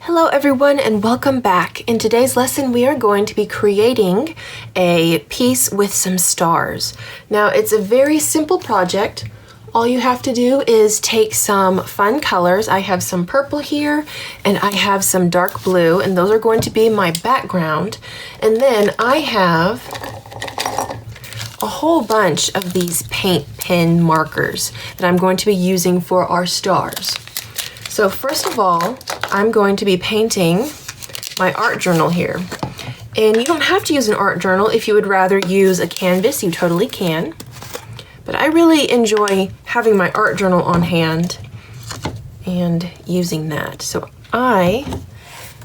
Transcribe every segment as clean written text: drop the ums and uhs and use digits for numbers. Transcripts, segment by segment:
Hello everyone and welcome back. In today's lesson we are going to be creating a piece with some stars. Now it's a very simple project. All you have to do is take some fun colors. I have some purple here and I have some dark blue, and those are going to be my background. And then I have a whole bunch of these paint pen markers that I'm going to be using for our stars. So first of all, I'm going to be painting my art journal here. And you don't have to use an art journal. If you would rather use a canvas, you totally can. But I really enjoy having my art journal on hand and using that. So I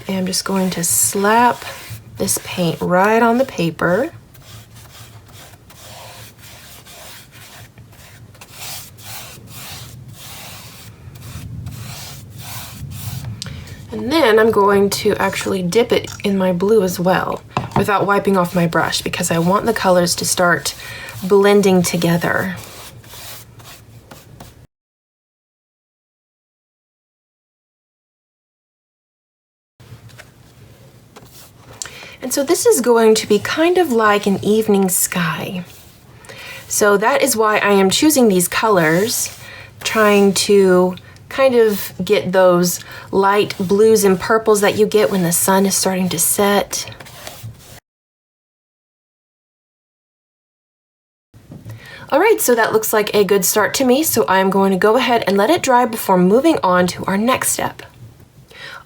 am just going to slap this paint right on the paper. And then I'm going to actually dip it in my blue as well without wiping off my brush, because I want the colors to start blending together. And so this is going to be kind of like an evening sky. So that is why I am choosing these colors, trying to kind of get those light blues and purples that you get when the sun is starting to set. All right, so that looks like a good start to me, so I'm going to go ahead and let it dry before moving on to our next step.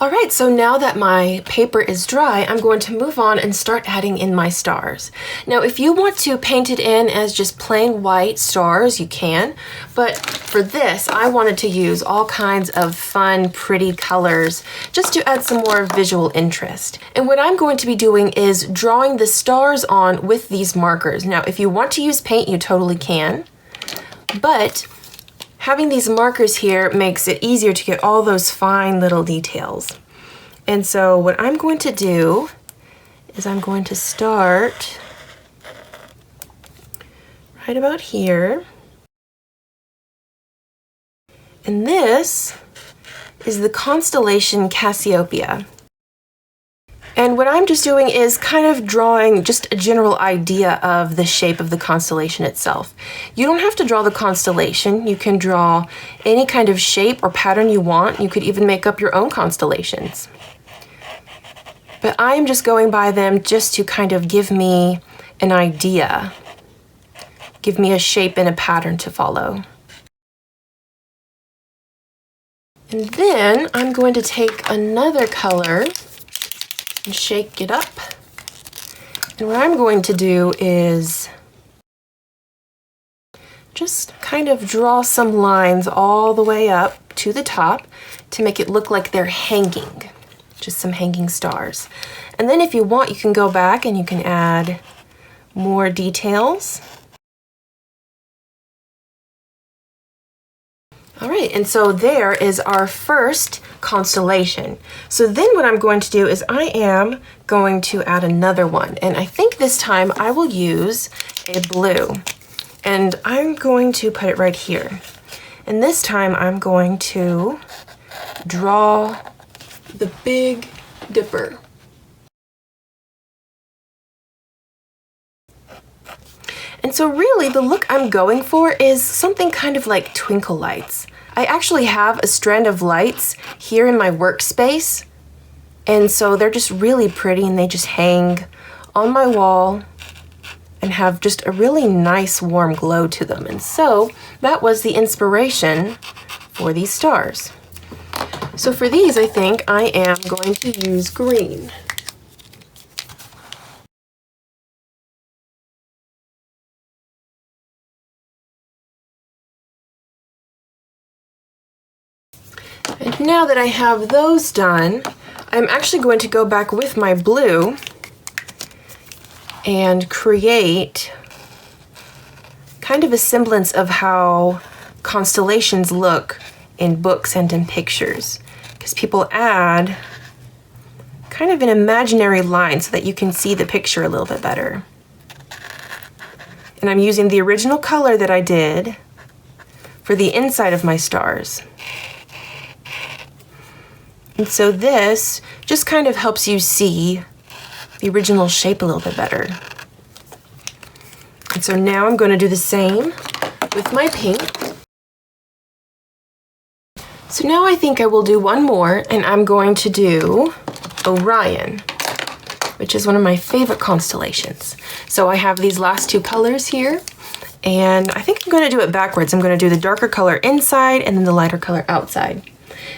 All right, so now that my paper is dry, I'm going to move on and start adding in my stars. Now, if you want to paint it in as just plain white stars, you can, but for this, I wanted to use all kinds of fun, pretty colors just to add some more visual interest. And what I'm going to be doing is drawing the stars on with these markers. Now, if you want to use paint, you totally can, but having these markers here makes it easier to get all those fine little details. And so what I'm going to do is I'm going to start right about here. And this is the constellation Cassiopeia. And what I'm just doing is kind of drawing just a general idea of the shape of the constellation itself. You don't have to draw the constellation. You can draw any kind of shape or pattern you want. You could even make up your own constellations. But I'm just going by them just to kind of give me an idea, give me a shape and a pattern to follow. And then I'm going to take another color and shake it up. And what I'm going to do is just kind of draw some lines all the way up to the top to make it look like they're hanging, just some hanging stars. And then if you want, you can go back and you can add more details. All right, and so there is our first constellation. So then what I'm going to do is I am going to add another one. And I think this time I will use a blue. And I'm going to put it right here. And this time I'm going to draw the Big Dipper. And so really the look I'm going for is something kind of like twinkle lights. I actually have a strand of lights here in my workspace, and so they're just really pretty and they just hang on my wall and have just a really nice warm glow to them. And so that was the inspiration for these stars. So for these, I think I am going to use green. And now that I have those done, I'm actually going to go back with my blue and create kind of a semblance of how constellations look in books and in pictures, because people add kind of an imaginary line so that you can see the picture a little bit better. And I'm using the original color that I did for the inside of my stars. And so this just kind of helps you see the original shape a little bit better. And so now I'm going to do the same with my pink. So now I think I will do one more, and I'm going to do Orion, which is one of my favorite constellations. So I have these last two colors here, and I think I'm going to do it backwards. I'm going to do the darker color inside and then the lighter color outside.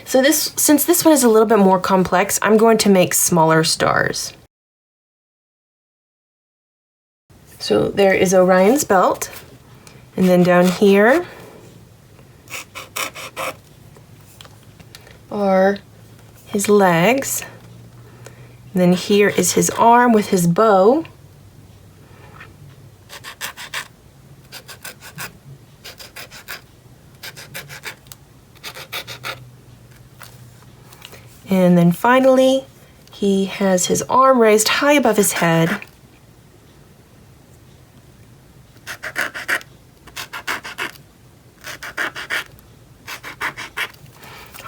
So since this one is a little bit more complex, I'm going to make smaller stars. So there is Orion's belt, and then down here are his legs, and then here is his arm with his bow. And then finally, he has his arm raised high above his head.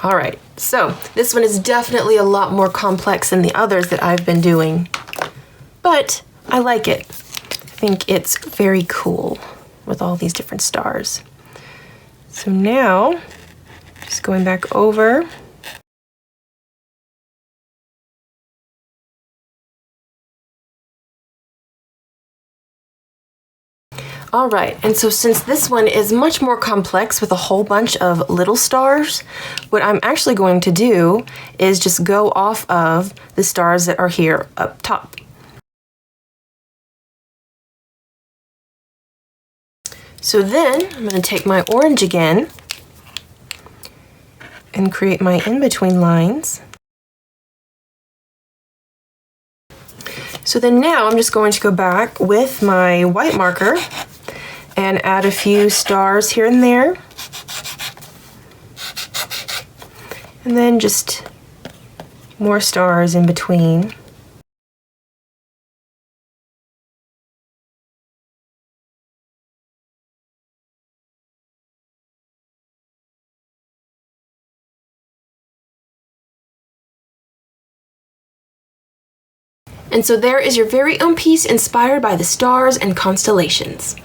All right, so this one is definitely a lot more complex than the others that I've been doing, but I like it. I think it's very cool with all these different stars. So now, just going back over. All right, and so since this one is much more complex with a whole bunch of little stars, what I'm actually going to do is just go off of the stars that are here up top. So then I'm going to take my orange again and create my in-between lines. So then now I'm just going to go back with my white marker and add a few stars here and there. And then just more stars in between. And so there is your very own piece inspired by the stars and constellations.